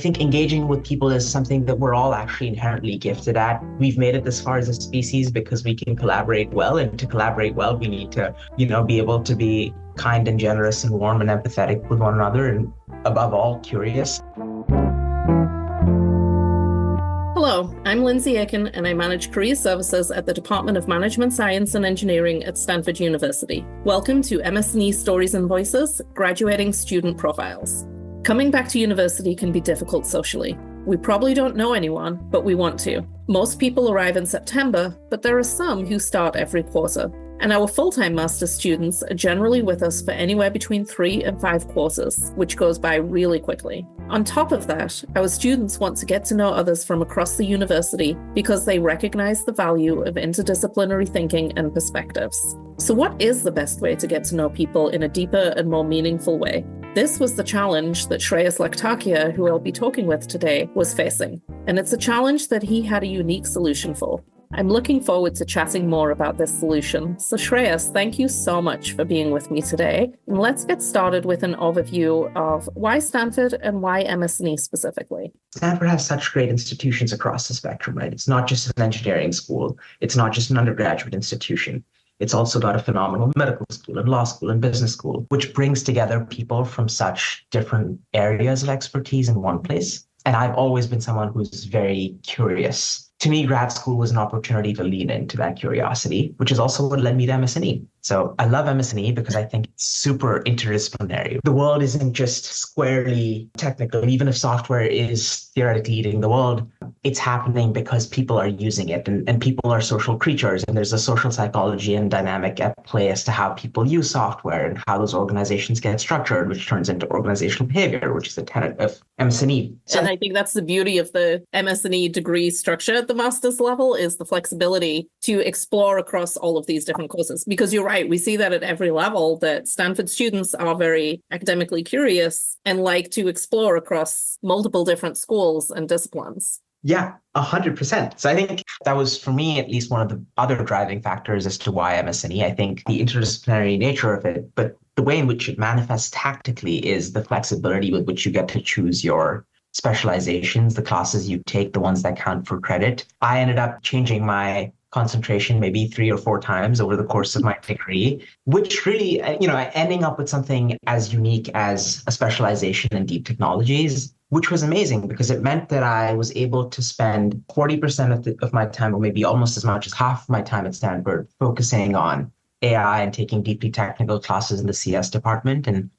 think engaging with people is something that we're all actually inherently gifted at. We've made it this far as a species because we can collaborate well, and to collaborate well, we need to, be able to be kind and generous and warm and empathetic with one another, and above all, curious. Hello, I'm Lindsay Aiken, and I manage career services at the Department of Management Science and Engineering at Stanford University. Welcome to MS&E Stories and Voices, Graduating Student Profiles. Coming back to university can be difficult socially. We probably don't know anyone, but we want to. Most people arrive in September, but there are some who start every quarter. And our full-time master's students are generally with us for anywhere between 3 and 5 courses, which goes by really quickly. On top of that, our students want to get to know others from across the university because they recognize the value of interdisciplinary thinking and perspectives. So what is the best way to get to know people in a deeper and more meaningful way? This was the challenge that Shreyas Lakhtakia, who I'll be talking with today, was facing. And it's a challenge that he had a unique solution for. I'm looking forward to chatting more about this solution. So Shreyas, thank you so much for being with me today. And let's get started with an overview of why Stanford and why MS&E specifically. Stanford has such great institutions across the spectrum, right? It's not just an engineering school. It's not just an undergraduate institution. It's also got a phenomenal medical school and law school and business school, which brings together people from such different areas of expertise in one place. And I've always been someone who's very curious. To me, grad school was an opportunity to lean into that curiosity, which is also what led me to MS&E. So I love MS&E because I think it's super interdisciplinary. The world isn't just squarely technical. Even if software is theoretically eating the world, it's happening because people are using it, and people are social creatures. And there's a social psychology and dynamic at play as to how people use software and how those organizations get structured, which turns into organizational behavior, which is a tenet of MS&E. And I think that's the beauty of the MS&E degree structure at the master's level, is the flexibility to explore across all of these different courses. Because you're right, we see that at every level, that Stanford students are very academically curious and like to explore across multiple different schools and disciplines. Yeah, 100%. So I think that was, for me, at least one of the other driving factors as to why MS&E. I think the interdisciplinary nature of it, but the way in which it manifests tactically is the flexibility with which you get to choose your specializations, the classes you take, the ones that count for credit. I ended up changing my concentration maybe 3 or 4 times over the course of my degree, which really, ending up with something as unique as a specialization in deep technologies, which was amazing because it meant that I was able to spend 40% of my time, or maybe almost as much as half of my time at Stanford, focusing on AI and taking deeply technical classes in the CS department and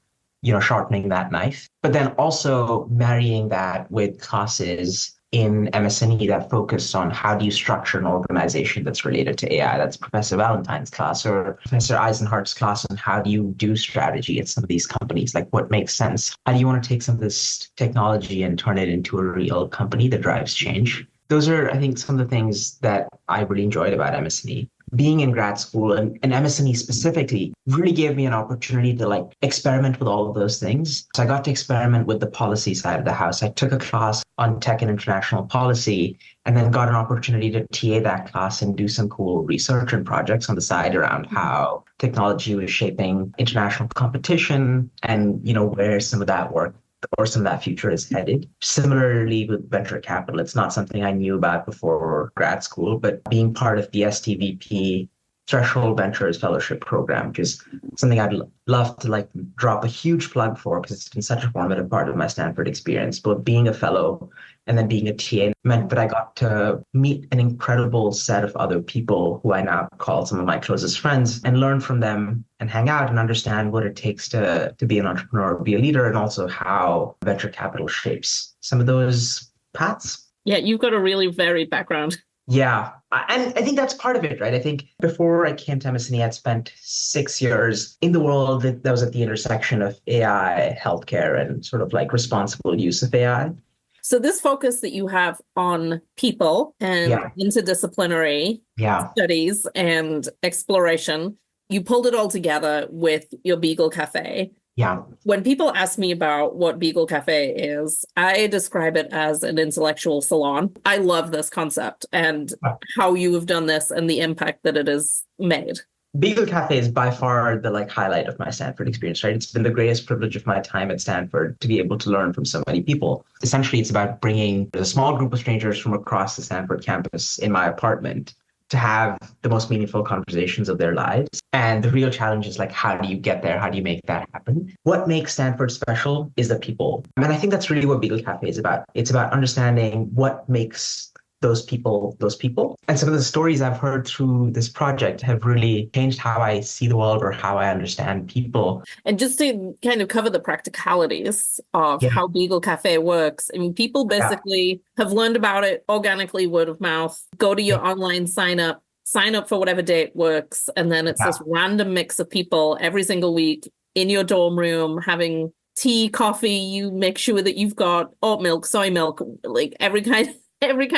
sharpening that knife, but then also marrying that with classes in MS&E that focus on how do you structure an organization that's related to AI. That's Professor Valentine's class or Professor Eisenhardt's class on how do you do strategy at some of these companies, like what makes sense. How do you want to take some of this technology and turn it into a real company that drives change? Those are, I think, some of the things that I really enjoyed about MS&E. Being in grad school and MS&E specifically really gave me an opportunity to experiment with all of those things. So I got to experiment with the policy side of the house. I took a class on tech and international policy and then got an opportunity to TA that class and do some cool research and projects on the side around how technology was shaping international competition and, where some of that work or some of that future is headed. Similarly with venture capital, it's not something I knew about before grad school, but being part of the STVP Threshold Ventures Fellowship Program, which is something I'd love to drop a huge plug for because it's been such a formative part of my Stanford experience. But being a fellow and then being a TA meant that I got to meet an incredible set of other people who I now call some of my closest friends and learn from them and hang out and understand what it takes to be an entrepreneur, be a leader, and also how venture capital shapes some of those paths. Yeah, you've got a really varied background. Yeah. And I think that's part of it, right? I think before I came to MS&E, I'd spent 6 years in the world that was at the intersection of AI, healthcare, and sort of responsible use of AI. So this focus that you have on people and interdisciplinary studies and exploration, you pulled it all together with your Beagle Cafe. Yeah. When people ask me about what Beagle Cafe is, I describe it as an intellectual salon. I love this concept and how you have done this and the impact that it has made. Beagle Cafe is by far the highlight of my Stanford experience, right? It's been the greatest privilege of my time at Stanford to be able to learn from so many people. Essentially, it's about bringing a small group of strangers from across the Stanford campus in my apartment to have the most meaningful conversations of their lives. And the real challenge is how do you get there? How do you make that happen? What makes Stanford special is the people. And I think that's really what Beagle Cafe is about. It's about understanding what makes those people. And some of the stories I've heard through this project have really changed how I see the world or how I understand people. And just to kind of cover the practicalities of Yeah. how Beagle Cafe works, I mean, people basically have learned about it organically, word of mouth, go to your online sign up for whatever date works. And then it's this random mix of people every single week in your dorm room having tea, coffee. You make sure that you've got oat milk, soy milk, every kind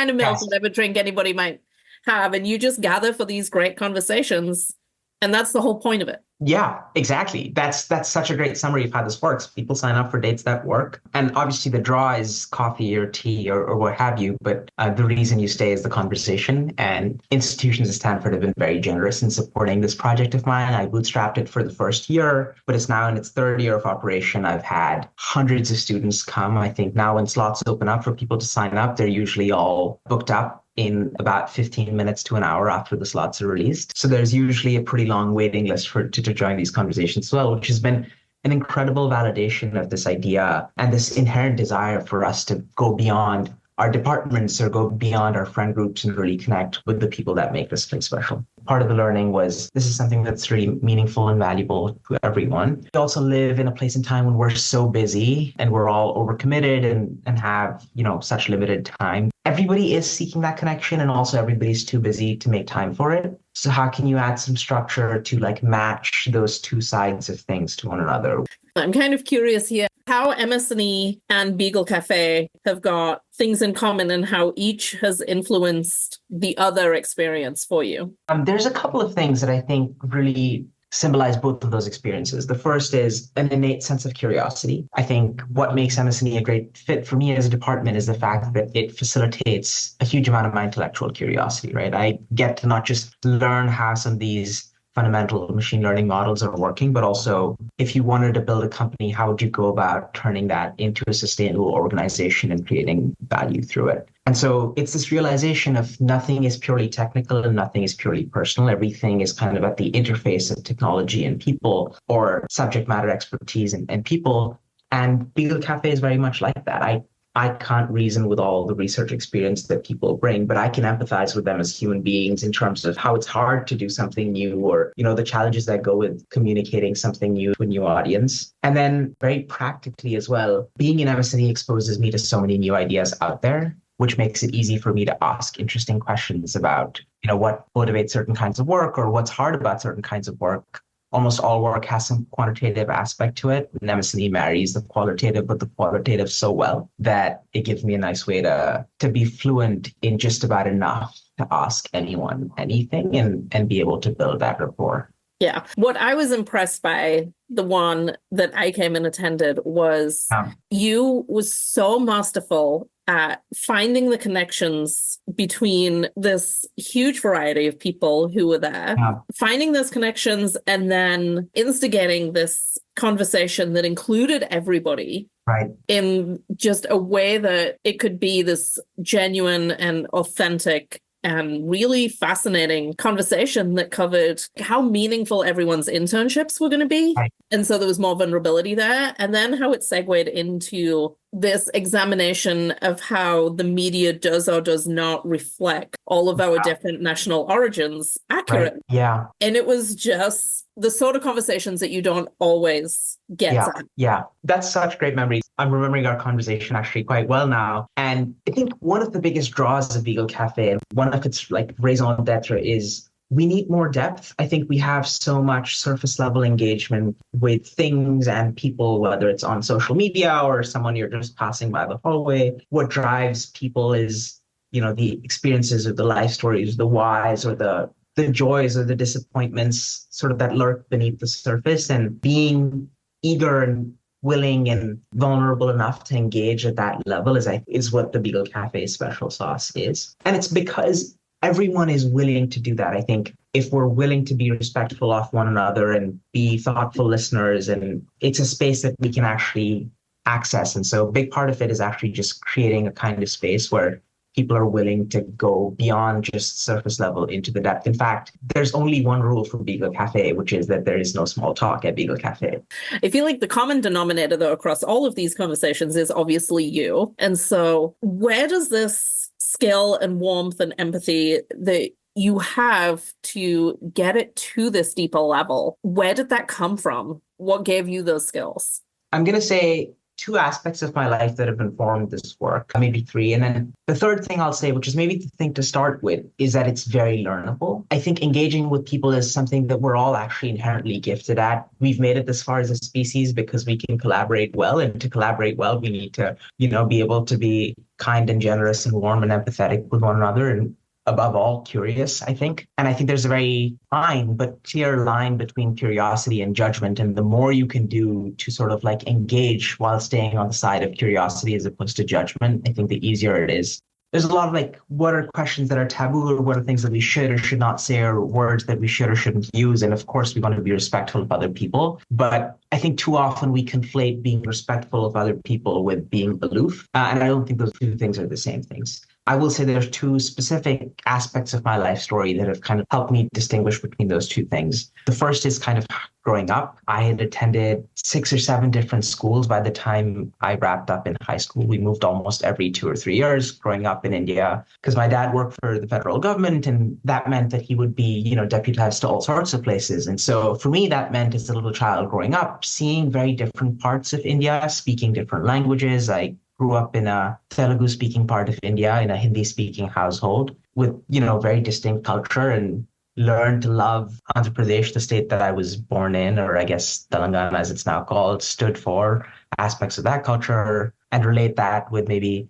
of milk, whatever drink anybody might have. And you just gather for these great conversations. And that's the whole point of it. Yeah, exactly. That's such a great summary of how this works. People sign up for dates that work. And obviously the draw is coffee or tea or what have you. But the reason you stay is the conversation. And institutions at Stanford have been very generous in supporting this project of mine. I bootstrapped it for the first year, but it's now in its third year of operation. I've had hundreds of students come. I think now when slots open up for people to sign up, they're usually all booked up in about 15 minutes to an hour after the slots are released. So there's usually a pretty long waiting list to join these conversations as well, which has been an incredible validation of this idea and this inherent desire for us to go beyond our departments or go beyond our friend groups and really connect with the people that make this place special. Part of the learning was this is something that's really meaningful and valuable to everyone. We also live in a place and time when we're so busy and we're all overcommitted and have, such limited time. Everybody is seeking that connection and also everybody's too busy to make time for it. So how can you add some structure to match those two sides of things to one another? I'm kind of curious here how MS&E and Beagle Cafe have got things in common and how each has influenced the other experience for you. There's a couple of things that I think really symbolize both of those experiences. The first is an innate sense of curiosity. I think what makes MS&E a great fit for me as a department is the fact that it facilitates a huge amount of my intellectual curiosity, right? I get to not just learn how some of these fundamental machine learning models are working, but also if you wanted to build a company, how would you go about turning that into a sustainable organization and creating value through it? And so it's this realization of nothing is purely technical and nothing is purely personal. Everything is kind of at the interface of technology and people or subject matter expertise and people. And Beagle Cafe is very much like that. I can't reason with all the research experience that people bring, but I can empathize with them as human beings in terms of how it's hard to do something new or, the challenges that go with communicating something new to a new audience. And then very practically as well, being in MS&E exposes me to so many new ideas out there, which makes it easy for me to ask interesting questions about, what motivates certain kinds of work or what's hard about certain kinds of work. Almost all work has some quantitative aspect to it. And MS&E marries the qualitative with the qualitative so well that it gives me a nice way to be fluent in just about enough to ask anyone anything and be able to build that rapport. Yeah. What I was impressed by, the one that I came and attended, was you was so masterful at finding the connections between this huge variety of people who were there, finding those connections and then instigating this conversation that included everybody. Right. In just a way that it could be this genuine and authentic and really fascinating conversation that covered how meaningful everyone's internships were going to be. Right. And so there was more vulnerability there. And then how it segued into this examination of how the media does or does not reflect all of our different national origins accurately. Right. Yeah. And it was just the sort of conversations that you don't always get at. Yeah, that's such great memories. I'm remembering our conversation actually quite well now. And I think one of the biggest draws of Beagle Cafe, and one of its raison d'etre, is we need more depth. I think we have so much surface level engagement with things and people, whether it's on social media or someone you're just passing by the hallway. What drives people is, the experiences or the life stories, the whys or the joys or the disappointments sort of that lurk beneath the surface, and being eager and willing and vulnerable enough to engage at that level is what the Beagle Cafe special sauce is. And it's because everyone is willing to do that. I think if we're willing to be respectful of one another and be thoughtful listeners, and it's a space that we can actually access. And so a big part of it is actually just creating a kind of space where people are willing to go beyond just surface level into the depth. In fact, there's only one rule for Beagle Cafe, which is that there is no small talk at Beagle Cafe. I feel like the common denominator, though, across all of these conversations is obviously you. And so where does this skill and warmth and empathy that you have to get it to this deeper level, where did that come from? What gave you those skills? I'm going to say two aspects of my life that have informed this work, maybe three. And then the third thing I'll say, which is maybe the thing to start with, is that it's very learnable. I think engaging with people is something that we're all actually inherently gifted at. We've made it this far as a species because we can collaborate well. And to collaborate well, we need to, be able to be kind and generous and warm and empathetic with one another. And above all, curious, I think. And I think there's a very fine but clear line between curiosity and judgment. And the more you can do to sort of like engage while staying on the side of curiosity as opposed to judgment, I think the easier it is. There's a lot of like, what are questions that are taboo, or what are things that we should or should not say, or words that we should or shouldn't use. And of course, we want to be respectful of other people. But I think too often we conflate being respectful of other people with being aloof. And I don't think those two things are the same things. I will say there's two specific aspects of my life story that have kind of helped me distinguish between those two things. The first is kind of growing up. I had attended 6 or 7 different schools by the time I wrapped up in high school. We moved almost every 2 or 3 years growing up in India because my dad worked for the federal government, and that meant that he would be, deputized to all sorts of places. And so for me, that meant as a little child growing up, seeing very different parts of India, speaking different languages. I grew up in a Telugu-speaking part of India, in a Hindi-speaking household with, very distinct culture, and learned to love Andhra Pradesh, the state that I was born in, or I guess Telangana as it's now called, stood for aspects of that culture, and relate that with maybe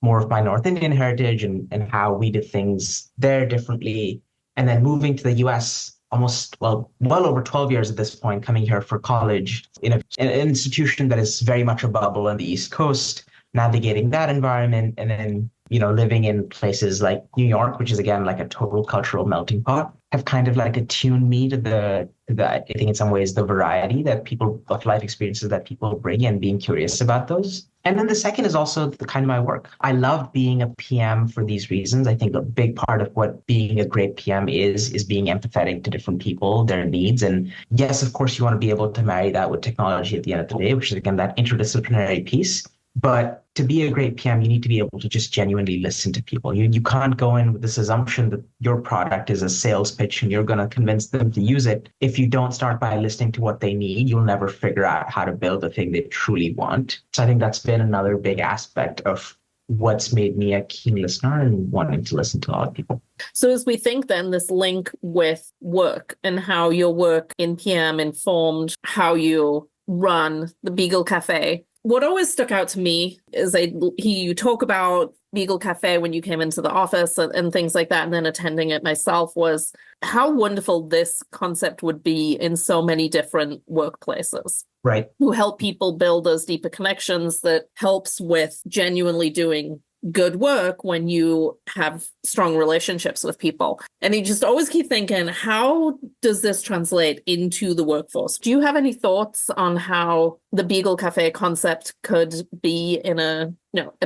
more of my North Indian heritage and how we did things there differently. And then moving to the US well over 12 years at this point, coming here for college in an institution that is very much a bubble on the East Coast, navigating that environment, and then, living in places like New York, which is again like a total cultural melting pot, have kind of like attuned me to the I think in some ways the variety that people of life experiences that people bring, and being curious about those. And then the second is also the kind of my work. I love being a PM for these reasons. I think a big part of what being a great PM is being empathetic to different people, their needs. And yes, of course, you want to be able to marry that with technology at the end of the day, which is again that interdisciplinary piece. But to be a great PM, you need to be able to just genuinely listen to people. You can't go in with this assumption that your product is a sales pitch and you're going to convince them to use it. If you don't start by listening to what they need, you'll never figure out how to build the thing they truly want. So I think that's been another big aspect of what's made me a keen listener and wanting to listen to a lot of people. So as we think then this link with work and how your work in PM informed how you run the Beagle Cafe, what always stuck out to me is you talk about Beagle Cafe when you came into the office and things like that, and then attending it myself, was how wonderful this concept would be in so many different workplaces. Right. Who help people build those deeper connections that helps with genuinely doing good work when you have strong relationships with people. And you just always keep thinking, how does this translate into the workforce? Do you have any thoughts on how the Beagle Cafe concept could be in a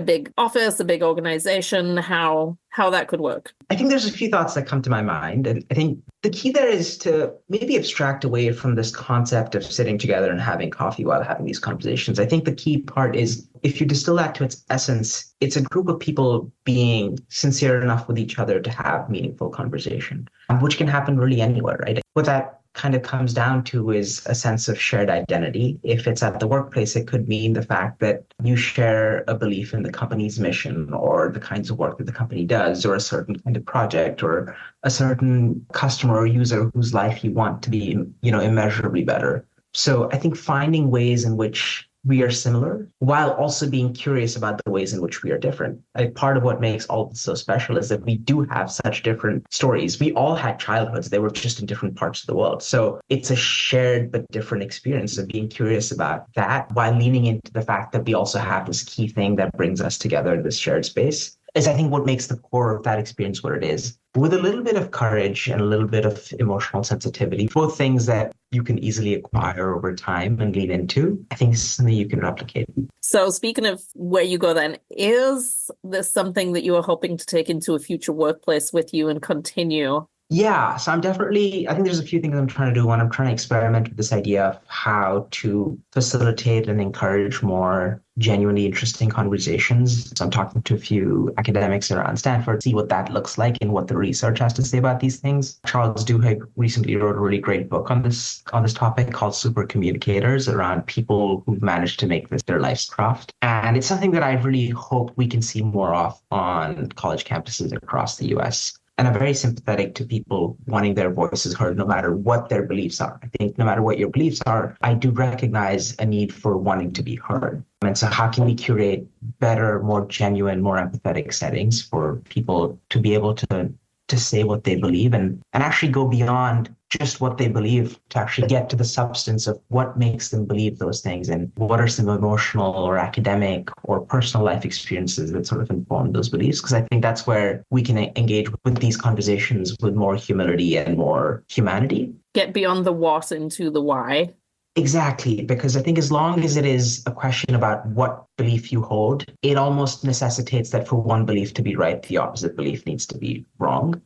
big office, a big organization, how that could work? I think there's a few thoughts that come to my mind. And I think the key there is to maybe abstract away from this concept of sitting together and having coffee while having these conversations. I think the key part is, if you distill that to its essence, it's a group of people being sincere enough with each other to have meaningful conversation, which can happen really anywhere, right? What that kind of comes down to is a sense of shared identity. If it's at the workplace, it could mean the fact that you share a belief in the company's mission, or the kinds of work that the company does, or a certain kind of project, or a certain customer or user whose life you want to be, immeasurably better. So I think finding ways in which we are similar while also being curious about the ways in which we are different. Part of what makes all this so special is that we do have such different stories. We all had childhoods. They were just in different parts of the world. So it's a shared but different experience of being curious about that while leaning into the fact that we also have this key thing that brings us together in this shared space. Is I think what makes the core of that experience what it is. with a little bit of courage and a little bit of emotional sensitivity, both things that you can easily acquire over time and lean into. I think this is something you can replicate. So speaking of where you go then, is this something that you are hoping to take into a future workplace with you and continue? Yeah, so I think there's a few things I'm trying to do. One, I'm trying to experiment with this idea of how to facilitate and encourage more genuinely interesting conversations. So I'm talking to a few academics around Stanford, see what that looks like and what the research has to say about these things. Charles Duhigg recently wrote a really great book on this topic called Super Communicators, around people who've managed to make this their life's craft. And it's something that I really hope we can see more of on college campuses across the US. And I'm very sympathetic to people wanting their voices heard, no matter what their beliefs are. I think no matter what your beliefs are, I do recognize a need for wanting to be heard. And so how can we curate better, more genuine, more empathetic settings for people to be able to say what they believe and actually go beyond just what they believe to actually get to the substance of what makes them believe those things and what are some emotional or academic or personal life experiences that sort of inform those beliefs. Because I think that's where we can engage with these conversations with more humility and more humanity. Get beyond the what into the why. Exactly, because I think as long as it is a question about what belief you hold, it almost necessitates that for one belief to be right, the opposite belief needs to be wrong,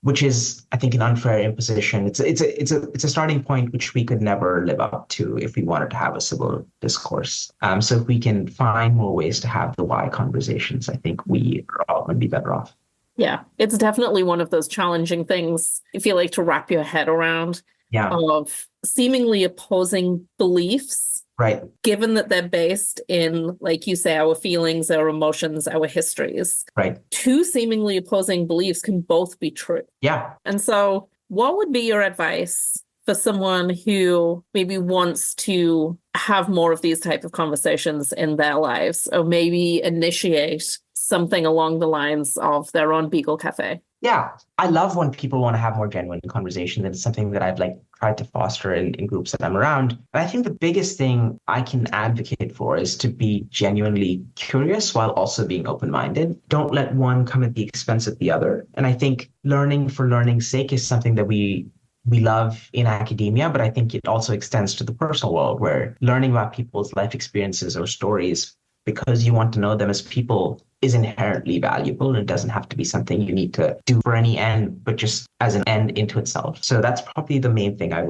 which is, I think, an unfair imposition. It's a starting point which we could never live up to if we wanted to have a civil discourse. So if we can find more ways to have the why conversations, I think we are all going to be better off. Yeah, it's definitely one of those challenging things, I feel like, to wrap your head around. Yeah. Of seemingly opposing beliefs, right? Given that they're based in, like you say, our feelings, our emotions, our histories. Right. Two seemingly opposing beliefs can both be true. Yeah. And so what would be your advice for someone who maybe wants to have more of these type of conversations in their lives, or maybe initiate something along the lines of their own Beagle Cafe? Yeah, I love when people want to have more genuine conversation. It's something that I've tried to foster in groups that I'm around. And I think the biggest thing I can advocate for is to be genuinely curious while also being open-minded. Don't let one come at the expense of the other. And I think learning for learning's sake is something that we love in academia, but I think it also extends to the personal world, where learning about people's life experiences or stories because you want to know them as people is inherently valuable, and it doesn't have to be something you need to do for any end, but just as an end into itself. So that's probably the main thing I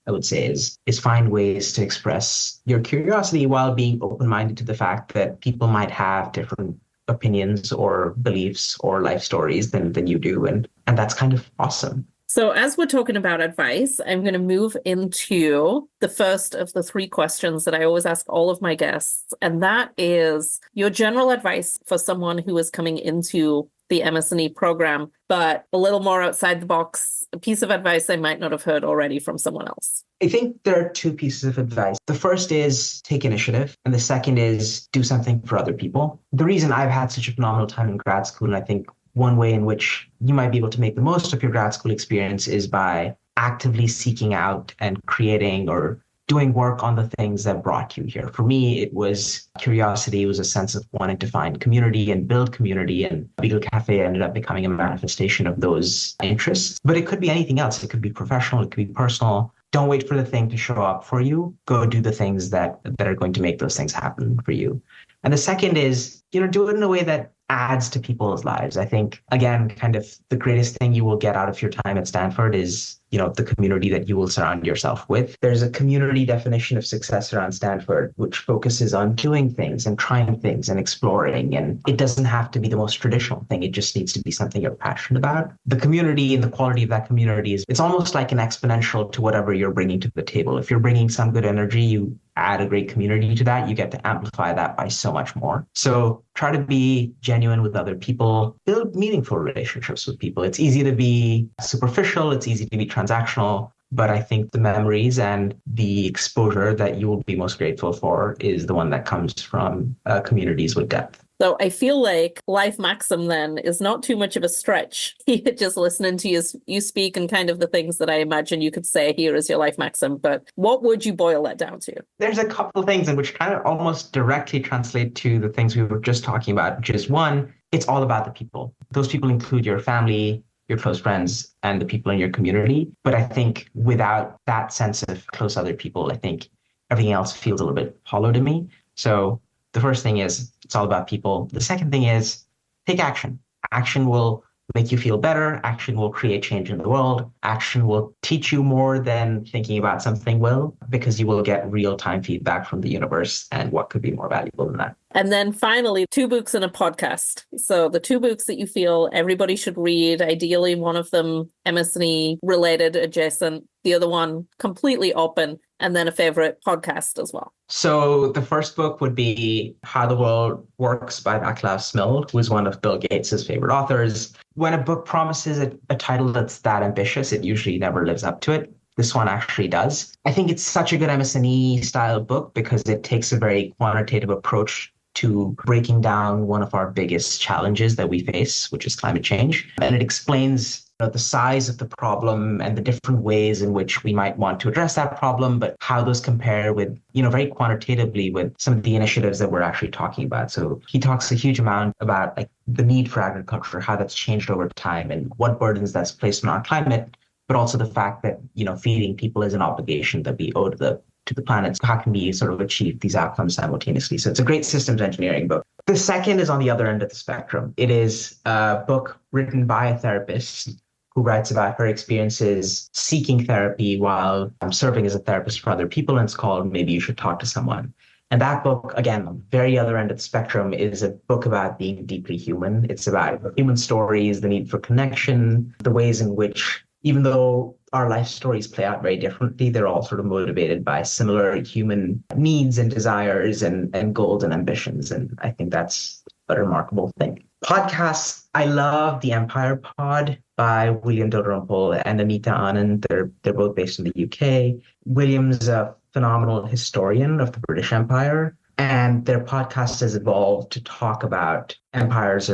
would say is find ways to express your curiosity while being open-minded to the fact that people might have different opinions or beliefs or life stories than you do, and that's kind of awesome. So as we're talking about advice, I'm going to move into the first of the three questions that I always ask all of my guests. And that is your general advice for someone who is coming into the MS&E program, but a little more outside the box, a piece of advice I might not have heard already from someone else. I think there are two pieces of advice. The first is take initiative, and the second is do something for other people. The reason I've had such a phenomenal time in grad school, and I think one way in which you might be able to make the most of your grad school experience is by actively seeking out and creating or doing work on the things that brought you here. For me, it was curiosity. It was a sense of wanting to find community and build community. And Beagle Cafe ended up becoming a manifestation of those interests. But it could be anything else. It could be professional. It could be personal. Don't wait for the thing to show up for you. Go do the things that are going to make those things happen for you. And the second is, do it in a way that adds to people's lives. I think, again, kind of the greatest thing you will get out of your time at Stanford is, the community that you will surround yourself with. There's a community definition of success around Stanford, which focuses on doing things and trying things and exploring. And it doesn't have to be the most traditional thing. It just needs to be something you're passionate about. The community and the quality of that community it's almost like an exponential to whatever you're bringing to the table. If you're bringing some good energy, you add a great community to that, you get to amplify that by so much more. So try to be genuine with other people, build meaningful relationships with people. It's easy to be superficial, it's easy to be transactional, but I think the memories and the exposure that you will be most grateful for is the one that comes from communities with depth. So I feel like life maxim then is not too much of a stretch. Just listening to you speak and kind of the things that I imagine you could say here as your life maxim. But what would you boil that down to? There's a couple of things in which kind of almost directly translate to the things we were just talking about, which is one, it's all about the people. Those people include your family, your close friends and the people in your community. But I think without that sense of close other people, I think everything else feels a little bit hollow to me. So the first thing is it's all about people. The second thing is take action. Action will make you feel better. Action will create change in the world. Action will teach you more than thinking about something will, because you will get real-time feedback from the universe. And what could be more valuable than that? And then finally, 2 books and a podcast. So the 2 books that you feel everybody should read, ideally one of them MS&E related, adjacent, the other one completely open, and then a favorite podcast as well. So the first book would be How the World Works by Vaclav Smil, who is one of Bill Gates's favorite authors. When a book promises a title that's that ambitious, it usually never lives up to it. This one actually does. I think it's such a good MS&E style book because it takes a very quantitative approach to breaking down one of our biggest challenges that we face, which is climate change. And it explains the size of the problem and the different ways in which we might want to address that problem, but how those compare with, very quantitatively with some of the initiatives that we're actually talking about. So he talks a huge amount about like the need for agriculture, how that's changed over time and what burdens that's placed on our climate, but also the fact that, feeding people is an obligation that we owe to the planet. So how can we sort of achieve these outcomes simultaneously? So it's a great systems engineering book. The second is on the other end of the spectrum. It is a book written by a therapist who writes about her experiences seeking therapy while serving as a therapist for other people. And it's called Maybe You Should Talk to Someone. And that book, again, on the very other end of the spectrum, is a book about being deeply human. It's about human stories, the need for connection, the ways in which, even though our life stories play out very differently, they're all sort of motivated by similar human needs and desires and goals and ambitions. And I think that's a remarkable thing. Podcasts, I love The Empire Pod by William Dalrymple and Anita Anand. They're both based in the UK. William's a phenomenal historian of the British Empire, and their podcast has evolved to talk about empires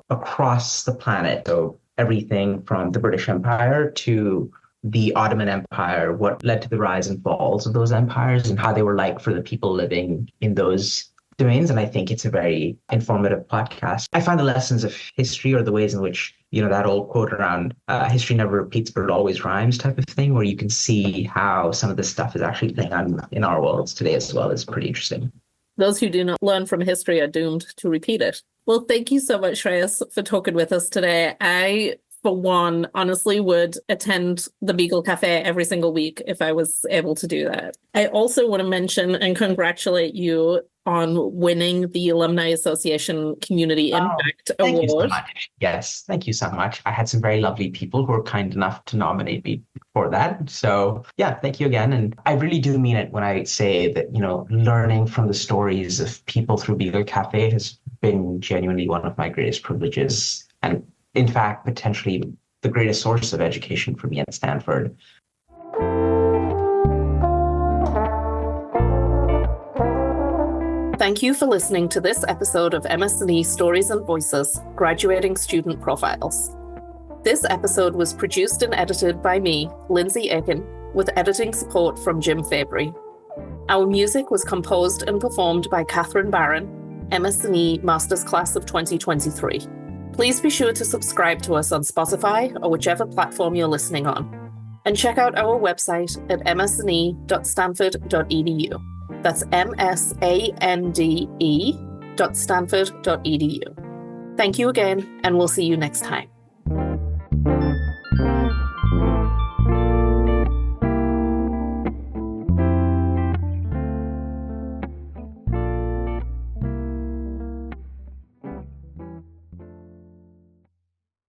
across the planet. So everything from the British Empire to the Ottoman Empire, what led to the rise and falls of those empires and how they were like for the people living in those domains. And I think it's a very informative podcast. I find the lessons of history, or the ways in which, that old quote around history never repeats, but it always rhymes type of thing, where you can see how some of this stuff is actually playing on in our worlds today as well, is pretty interesting. Those who do not learn from history are doomed to repeat it. Well, thank you so much, Shreyas, for talking with us today. I, for one, honestly would attend the Beagle Cafe every single week if I was able to do that. I also want to mention and congratulate you on winning the Alumni Association Community Impact Award. Thank you so much. Yes, thank you so much. I had some very lovely people who were kind enough to nominate me for that. So yeah, thank you again. And I really do mean it when I say that, learning from the stories of people through Beagle Cafe has been genuinely one of my greatest privileges. And in fact, potentially the greatest source of education for me at Stanford. Thank you for listening to this episode of MS&E Stories and Voices, Graduating Student Profiles. This episode was produced and edited by me, Lindsay Aiken, with editing support from Jim Fabry. Our music was composed and performed by Catherine Barron, MS&E Masters Class of 2023. Please be sure to subscribe to us on Spotify or whichever platform you're listening on. And check out our website at msne.stanford.edu. That's msande.stanford.edu. Thank you again, and we'll see you next time.